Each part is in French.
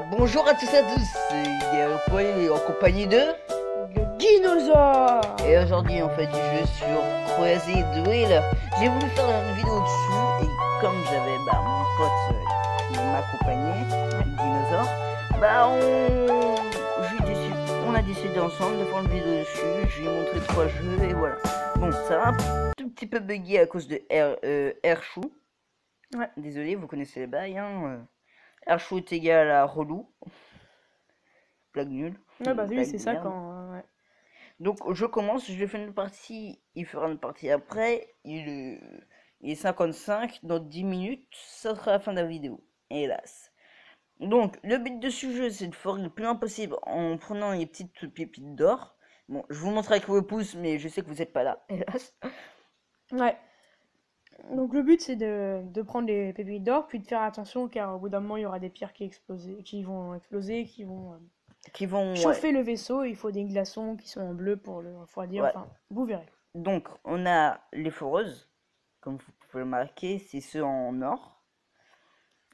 Bonjour à tous et à tous, c'est en compagnie de... Le dinosaure. Et aujourd'hui on fait du jeu sur Crazy Drill. J'ai voulu faire une vidéo dessus et comme j'avais mon pote qui m'accompagnait, le dinosaure, on a décidé ensemble de faire une vidéo dessus. Je lui ai montré 3 jeux et voilà. Bon, ça va un tout petit peu buggy à cause de Airshow. Ouais. Désolé, vous connaissez les bails, hein. Airshow est égal à relou. Blague nulle. Ouais, bah oui, Blague c'est de ça merde. quand. Ouais. Donc je commence, je fais une partie, il fera une partie après, il est 55, dans 10 minutes, ça sera la fin de la vidéo, hélas. Donc le but de ce jeu, c'est de forer le plus loin possible en prenant les petites pépites d'or. Bon, je vous montre avec vos pouces, mais je sais que vous n'êtes pas là, hélas. Ouais. Donc le but c'est de prendre les pépites d'or, puis de faire attention car au bout d'un moment il y aura des pierres qui vont exploser, qui vont Qui vont, chauffer le vaisseau. Il faut des glaçons qui sont en bleu pour le refroidir. ouais. Enfin, vous verrez. Donc on a les foreuses, comme vous pouvez le marquer, c'est ceux en or.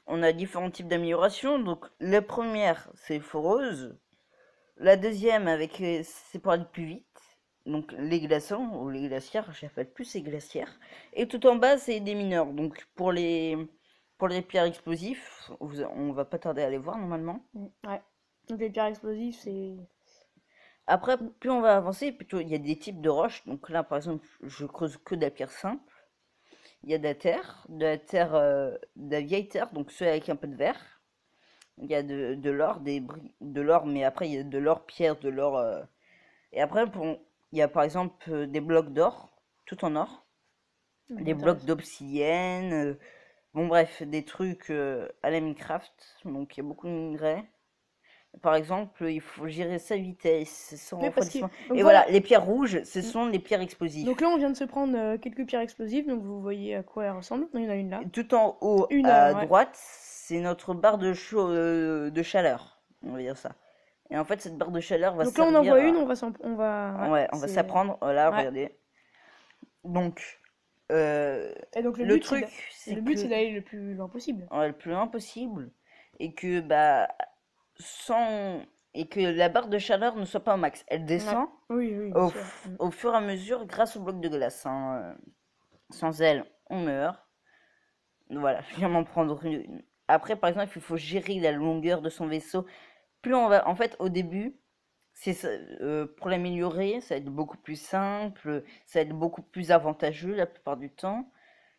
On a différents types d'améliorations, donc la première c'est foreuse. La deuxième, c'est pour aller plus vite. Donc les glaçons ou les glacières, j'appelle plus ces glacières. Et tout en bas, c'est des mineurs. Donc pour les pierres explosifs, on va pas tarder à les voir normalement. Ouais. Donc les pierres explosives c'est. Après, plus on va avancer, plutôt il y a des types de roches. Donc là, par exemple, je creuse que de la pierre simple. Il y a de la vieille terre, donc ceux avec un peu de verre. Il y a de l'or, de l'or, mais après il y a de l'or pierre, de l'or. Et après, il y a par exemple des blocs d'or, tout en or, des blocs d'obsidienne, bon bref, des trucs à la Minecraft, donc il y a beaucoup de minerais. Par exemple, il faut gérer sa vitesse, son Oui, parce que refroidissement. donc Et voilà. voilà, les pierres rouges, ce sont les pierres explosives. Donc là on vient de se prendre quelques pierres explosives, donc vous voyez à quoi elles ressemblent. Il y en a une là. Tout en haut Une à ouais. droite, c'est notre barre de chaleur, on va dire ça. Et en fait, cette barre de chaleur va Donc là on servir en voit une, à... on va Ouais, on va c'est s'apprendre. Voilà, ouais. regardez. Donc, Et donc le truc, c'est le but c'est que d'aller le plus loin possible. le plus loin possible et que sans et que la barre de chaleur ne soit pas au max. Elle Ouais. descend Oui, oui, bien sûr. au fur et à mesure grâce au bloc de glace, hein. Sans elle, on meurt. Voilà, je viens m'en prendre une. Après, par exemple, il faut gérer la longueur de son vaisseau. Plus on va, en fait, au début, pour l'améliorer, ça va être beaucoup plus simple, ça va être beaucoup plus avantageux la plupart du temps.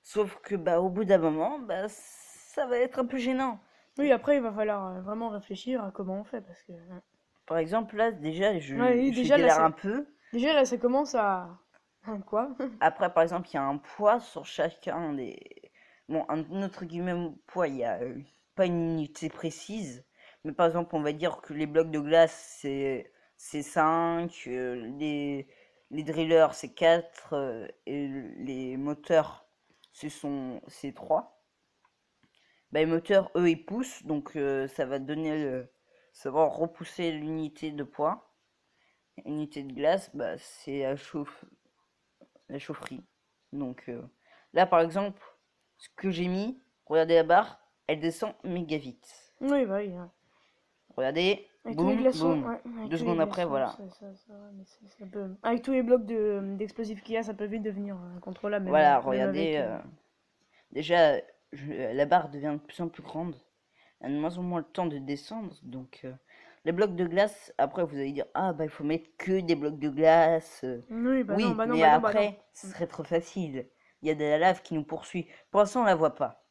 Sauf que au bout d'un moment, ça va être un peu gênant. Oui, après il va falloir vraiment réfléchir à comment on fait parce que. Par exemple, là, déjà, Ouais, oui, je galère un peu. déjà là ça commence à. Quoi? Après, par exemple, il y a un poids sur chacun des... Bon, un autre guillemets poids, il y a pas une unité précise. Mais par exemple, on va dire que les blocs de glace, c'est 5, les drillers, c'est 4, et les moteurs, c'est 3. Les moteurs, eux, ils poussent, donc ça va ça va repousser l'unité de poids. Unité de glace, c'est la chaufferie. Donc là, par exemple, ce que j'ai mis, regardez la barre, elle descend méga vite. Oui, bah oui. Ouais. Regardez, Avec tous les boum, glaçons, boum. ouais, avec 2 tous les secondes après, glaçons, voilà. ça peut. Avec tous les blocs d'explosifs qu'il y a, ça peut vite devenir incontrôlable, Voilà, même avec. regardez. Déjà, la barre devient de plus en plus grande. Elle a de moins en moins le temps de descendre. Donc, les blocs de glace, après, vous allez dire, ah, il faut mettre que des blocs de glace. Oui, bah non, Oui, bah non, mais bah non, bah non. après, ce serait trop facile. Il y a de la lave qui nous poursuit. Pour l'instant, on la voit pas.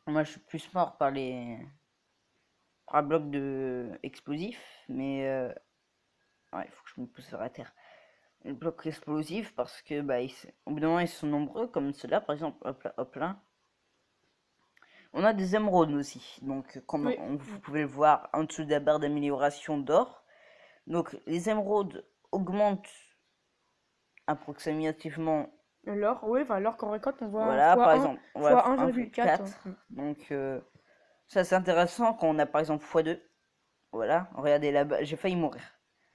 Moi, je suis plus mort par un bloc de explosif, mais ouais, il faut que je me pousse vers la terre. Le bloc explosif parce que au bout d'un moment ils sont nombreux, comme ceux-là par exemple, hop là. On a des émeraudes aussi, donc comme Oui. vous pouvez le voir en dessous de la barre d'amélioration d'or. Donc les émeraudes augmentent approximativement, L'or, oui, enfin l'or qu'on récolte, on voit voilà, par exemple, fois 1,4. 1,4. Donc ça c'est intéressant quand on a par exemple x2. Voilà, regardez là-bas, j'ai failli mourir.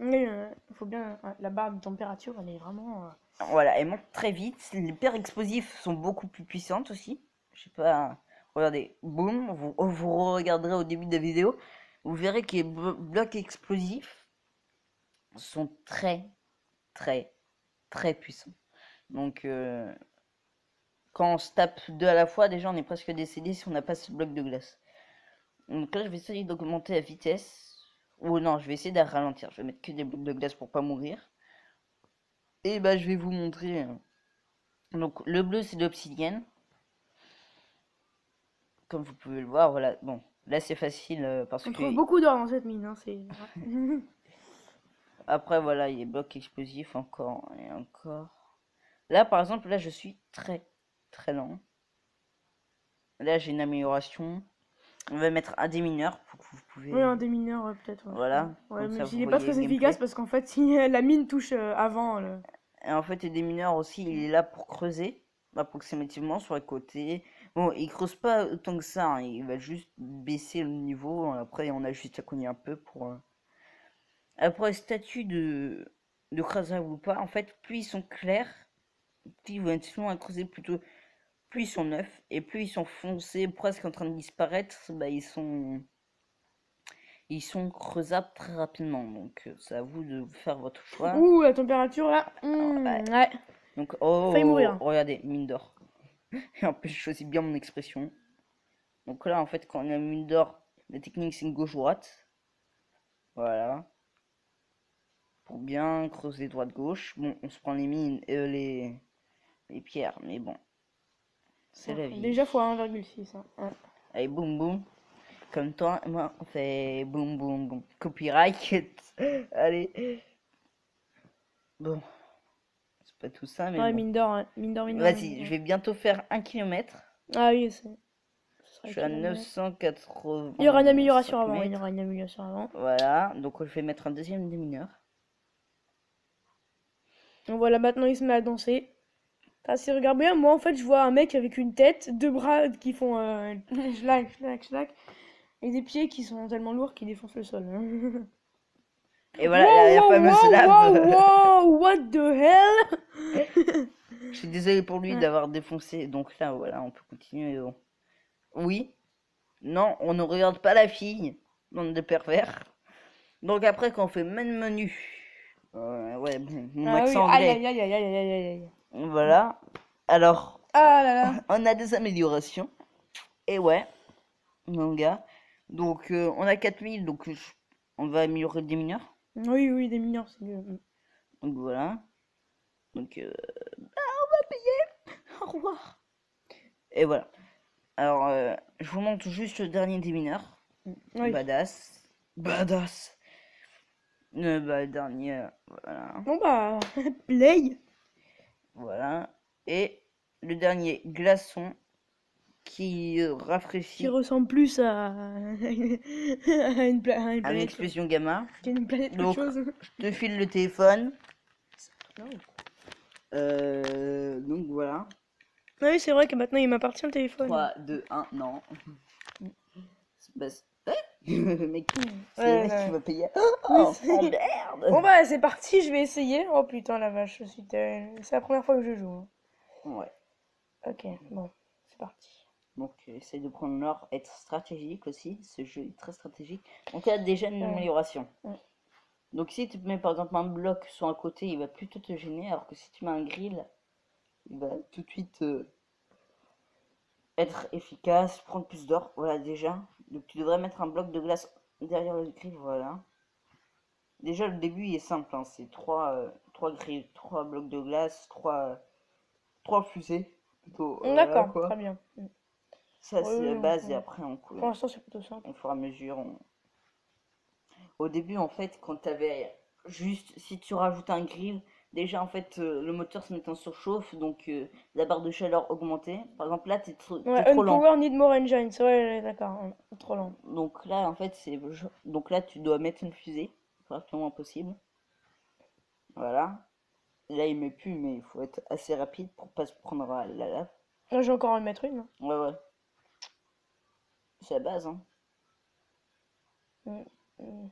Oui, il faut bien. Ouais, la barre de température, elle est vraiment. Voilà, elle monte très vite. Les pierres explosives sont beaucoup plus puissantes aussi. Je sais pas. Regardez, boum, vous regarderez au début de la vidéo. vous verrez que les blocs explosifs sont très, très, très puissants. Donc, quand on se tape deux à la fois, déjà on est presque décédé si on n'a pas ce bloc de glace. Donc là, je vais essayer d'augmenter la vitesse. Ou non, je vais essayer de ralentir. Je vais mettre que des blocs de glace pour pas mourir. Et bah, je vais vous montrer. Donc, le bleu, c'est de l'obsidienne. Comme vous pouvez le voir, voilà. Bon, là, c'est facile parce On que. trouve beaucoup d'or dans cette mine, hein, c'est... Après, voilà, il y a des blocs explosifs encore et encore. Là, par exemple, là, je suis très, très lent. Là, j'ai une amélioration. On va mettre un démineur pour que vous pouvez. Oui, un démineur, peut-être. Voilà, Ouais, comme ça même vous s'il est pas voyez très le efficace gameplay. parce qu'en fait, si la mine touche avant... Et en fait, le démineur aussi, il est là pour creuser approximativement sur les côtés. Bon, il creuse pas autant que ça, hein, il va juste baisser le niveau. Après, on a juste à cogner un peu pour. Après, les statues de Kraza ou pas, en fait, plus ils sont clairs, plus ils vont être longs à creuser, plutôt plus ils sont neufs, et plus ils sont foncés, presque en train de disparaître, bah ils sont creusables très rapidement. Donc, c'est à vous de faire votre choix. Ouh, la température, là... Ouais. ouais, Donc, failli oh, mourir. regardez, mine d'or. Et en plus, je choisis bien mon expression. Donc là, en fait, quand on a une mine d'or, la technique, c'est une gauche-droite. Voilà. Pour bien creuser droite-gauche. Bon, on se prend les mines, les pierres, mais bon, c'est la vie. Déjà fois 1,6. Hein. Ouais. Allez, boum boum. Comme toi, moi, on fait boum boum boum. Copyright. Allez. Bon, c'est pas tout ça, mais Ouais, bon. mine d'or, hein. Mine d'or, mine d'or, mine Vas-y, je d'or. vais bientôt faire 1 km. Ah oui, ce Je sera suis à kilomètre. 985 Il y aura une amélioration avant, il y mètres. aura une amélioration avant. Voilà, donc je vais mettre un deuxième démineur. Donc voilà, maintenant il se met à danser. Ah, si regarde bien, moi en fait je vois un mec avec une tête, deux bras qui font schlac, schlac, schlac, et des pieds qui sont tellement lourds qu'ils défoncent le sol. Et voilà, Wow, la wow, fameuse wow, wow, lave. wow, what the hell? Je suis désolé pour lui Ouais. d'avoir défoncé. Donc là, voilà, on peut continuer. Bon. Oui. Non, on ne regarde pas la fille. Bande de pervers. Donc après, quand on fait même menu. Ouais, bon, mon Ah oui, accent aïe aïe anglais. aïe aïe aïe aïe aïe aïe. Voilà. Alors, Ah là là. on a des améliorations. Et ouais, mon gars. Donc, on a 4000. Donc, on va améliorer le démineur. Oui, oui, des mineurs, c'est mieux. Donc, voilà. Donc, on va payer. Au revoir. Et voilà. Alors, je vous montre juste le dernier démineur. Oui. Badass. Badass. Bah, le dernier, voilà. Bon bah, play. Voilà. Et le dernier glaçon qui Qui rafraîchit ressemble plus à, à une, à une à une planète. explosion gamma. Qui est une planète qu'autre Donc, chose. je te file le téléphone. Non. Donc voilà. Oui, c'est vrai que maintenant il m'appartient le téléphone. 3, 2, 1, non. Bah, le mec, c'est le Ouais, mec qui ouais. va payer. Oui, Oh, oh merde! bon bah c'est parti, je vais essayer. Oh putain la vache, c'est la première fois que je joue. Hein. Ouais. Ok, bon, c'est parti. Donc, essaye de prendre l'or, être stratégique aussi. Ce jeu est très stratégique. Donc, il y a déjà une Ouais. amélioration. Ouais. Donc, si tu mets par exemple un bloc sur un côté, il va plutôt te gêner. Alors que si tu mets un grill, il va tout de suite être efficace, prendre plus d'or. Voilà, déjà. Donc, tu devrais mettre un bloc de glace derrière le grill. Voilà. Déjà, le début il est simple. Hein. C'est trois grilles, 3 blocs de glace, trois fusées. Plutôt, voilà D'accord, très quoi. bien. Ça, Oui, c'est la oui, base. Et après, pour l'instant c'est plutôt simple. au fur et à mesure, au début, en fait, quand t'avais juste, si tu rajoutes un grill, déjà, en fait, le moteur se mettait en surchauffe, donc la barre de chaleur augmentait. Par exemple, là, Ouais, t'es trop lent. Unpower need more engines. Ouais, d'accord, trop lent. Donc là, en fait, donc là, tu dois mettre une fusée, le plus rapidement possible. Voilà. Là, il met plus, mais il faut être assez rapide pour pas se prendre à la lave. Là, j'ai encore à en mettre une. Ouais, ouais. C'est la base, hein. Mm, mm.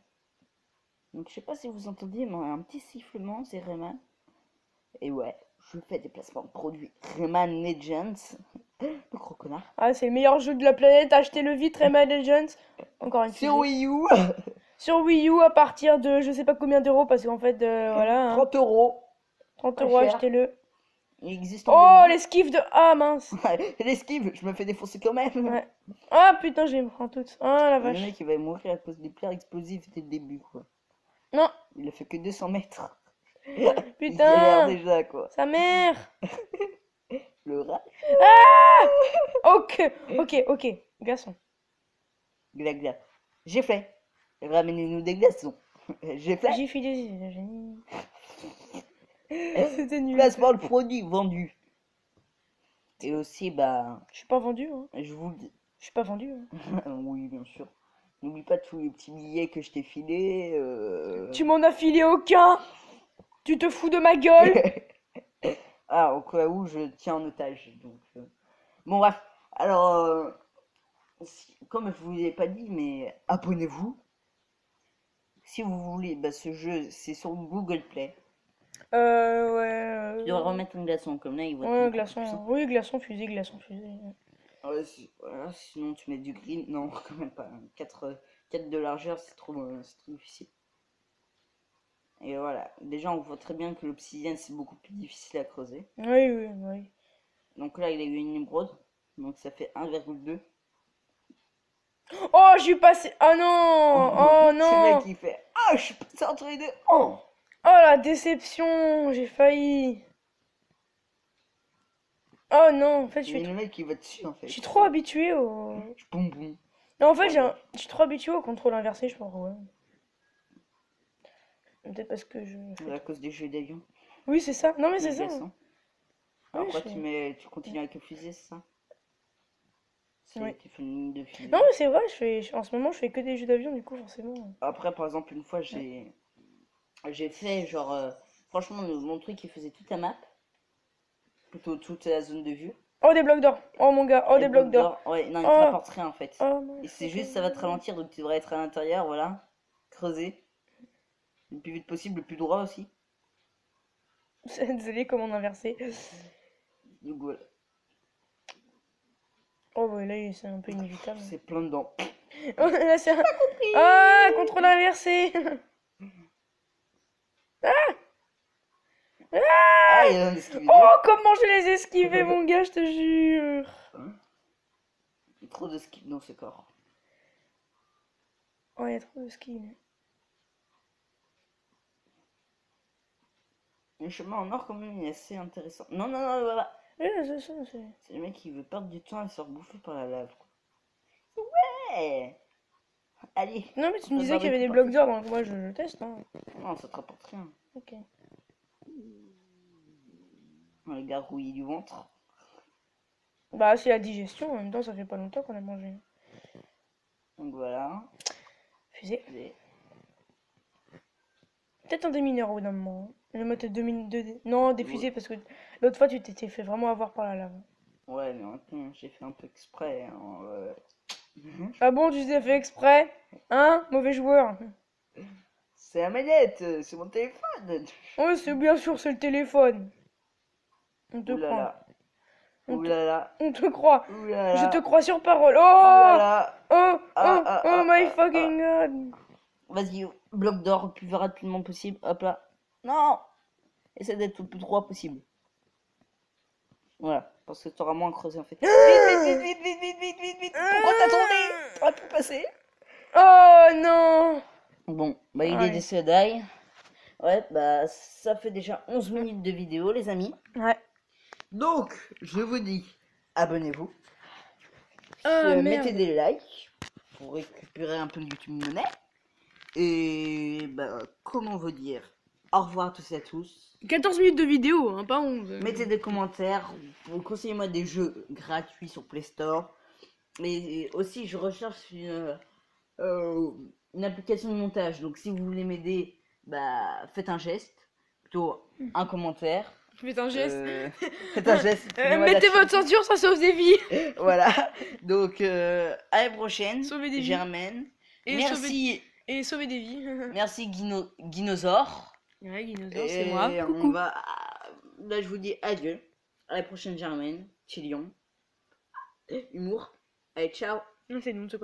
Donc, je sais pas si vous entendiez, mais un petit sifflement, c'est Rayman. Et ouais, je fais des placements de produits Rayman Legends. Le gros connard. Ah, c'est le meilleur jeu de la planète. Achetez-le vite, Rayman Legends. Encore une Sur fusée. Wii U, Sur Wii U à partir de je sais pas combien d'euros parce qu'en fait, voilà, hein, 30 euros. 30 Pas euros, cher. achetez-le. Il existe en Oh, démo. l'esquive de... Ah, mince. L'esquive, je me fais défoncer quand même. Ouais. Ah, putain, je les prends toutes. Ah, la Le vache. mec, il va mourir à cause des pierres explosives dès le début, quoi. Non, Il a fait que 200 mètres. Il galère putain. déjà, quoi. Sa mère. Le rat. Ok, ok. Glaçon. Gla. J'ai fait. Ramenez-nous des glaçons. J'ai fait. J'ai filé des génies. C'était nul. Placement le produit vendu. Et aussi, bah, Je suis pas vendu, hein. je vous le dis. Je suis pas vendu, hein. Oui, bien sûr. N'oublie pas tous les petits billets que je t'ai filés. Tu m'en as filé aucun. Tu te fous de ma gueule. Ah, au cas où je tiens en otage. Donc, bon, bref. Alors, comme je vous l'ai pas dit, mais abonnez-vous. Si vous voulez, bah, ce jeu, c'est sur Google Play. Ouais. Tu devrais remettre un glaçon, comme là, il va être Ouais, beaucoup plus glaçon. puissant. Oui, glaçon fusée, glaçon fusée. Ouais, voilà, sinon tu mets du green. Non, quand même pas. 4 de largeur, c'est trop difficile. Et voilà. Déjà, on voit très bien que l'obsidienne, c'est beaucoup plus difficile à creuser. Oui. Donc là, il a eu une émeraude. Donc ça fait 1,2. Oh, je suis passé. Oh non. Oh C'est le mec non. qui fait ah, je suis passé entre les deux. Oh, Oh la déception. J'ai failli. Oh non, en fait, c'est le mec qui va dessus en fait. je suis trop habitué au. Je boum boum. Non, en fait, Ouais. je suis trop habitué au contrôle inversé, je pense. Ouais. Peut-être parce que je. À cause des jeux d'avion. Oui, c'est ça. Non, mais Les c'est ça. glaçons. Oui, Après, tu continues avec le fusil, c'est ça? Oui. Tu fais une ligne de fusil. Non, mais c'est vrai, en ce moment, je fais que des jeux d'avion, du coup, forcément. Après, par exemple, une fois, j'ai fait genre. Franchement, mon truc, il faisait toute la map. Plutôt toute la zone de vue. Oh, des blocs d'or. Oh, mon gars. Oh, Et des le blocs bloc d'or. d'or, ouais, non, il te Oh. rapporte rien en fait. Oh, non. Et c'est juste, ça va te ralentir, donc tu devrais être à l'intérieur, voilà. Creuser. Le plus vite possible, le plus droit aussi. Désolé, comment inverser. Donc voilà. Oh, ouais, là, c'est un peu inévitable. C'est plein dedans. Oh, là, c'est un. Ah, contrôle inversé. Ah, il y a un esquivé Oh, comment je les ai esquivés, mon gars, je te jure. Trop de skip dans ce corps. Oh, il y a trop de ski. Le chemin en or, quand même, il est assez intéressant. Non, voilà. Oui, c'est. C'est le mec qui veut perdre du temps à se faire bouffer par la lave. Ouais. Allez. Non, mais tu on me va disais qu'il y avait barrer des tout blocs partout. d'or, donc moi je teste. Hein. Non, ça te rapporte rien. Ok. Le gars rouillé du ventre. Bah, c'est la digestion, en même temps, ça fait pas longtemps qu'on a mangé. Donc voilà. Fusée. Et- Peut-être un démineur au bout d'un moment. Je vais mettre 2 minutes de. Non, des Ouais. fusées, parce que l'autre fois tu t'étais fait vraiment avoir par la lave. Ouais, mais maintenant, j'ai fait un peu exprès. Hein, Ah bon, tu t'es fait exprès? Hein? Mauvais joueur. C'est la manette, c'est mon téléphone. Oh, c'est bien sûr, c'est le téléphone. On te Ouh là croit. là. On Ouh te, là là. on te croit. Ouh là Je là. te crois sur parole. Ouh Oh! là là. Oh my fucking god. Vas-y, bloc d'or le plus rapidement possible. Hop là. Non. Essaie d'être le plus droit possible. Voilà, parce que t'auras moins creusé en fait. Vite. Pourquoi t'as tourné? T'aurais pu passer. Oh non! Bon, bah il est Ouais. décédé d'ail. Ouais, bah ça fait déjà 11 minutes de vidéo, les amis. Ouais. Donc, je vous dis, abonnez-vous. Ah, Mettez merde. des likes pour récupérer un peu de YouTube Money. Et bah, comment vous dire, au revoir à tous et à tous. 14 minutes de vidéo, hein, pas 11. Mettez des commentaires, conseillez-moi des jeux gratuits sur Play Store. Mais aussi, je recherche une application de montage. Donc, si vous voulez m'aider, bah, faites un geste, plutôt un commentaire. Faites un geste. Faites un geste. Filmez-moi Mettez là-dessus. votre ceinture, ça sauve des vies. Voilà. Donc, à la prochaine. Sauvez des vies. Germaine. Et Merci. Et sauver des vies. Merci Guinosaure. Ouais, Guinosaure, c'est Et moi. on Coucou. va. Là, je vous dis adieu. À la prochaine, Germaine. Chilion. Humour. Allez, ciao. C'est le nom de ce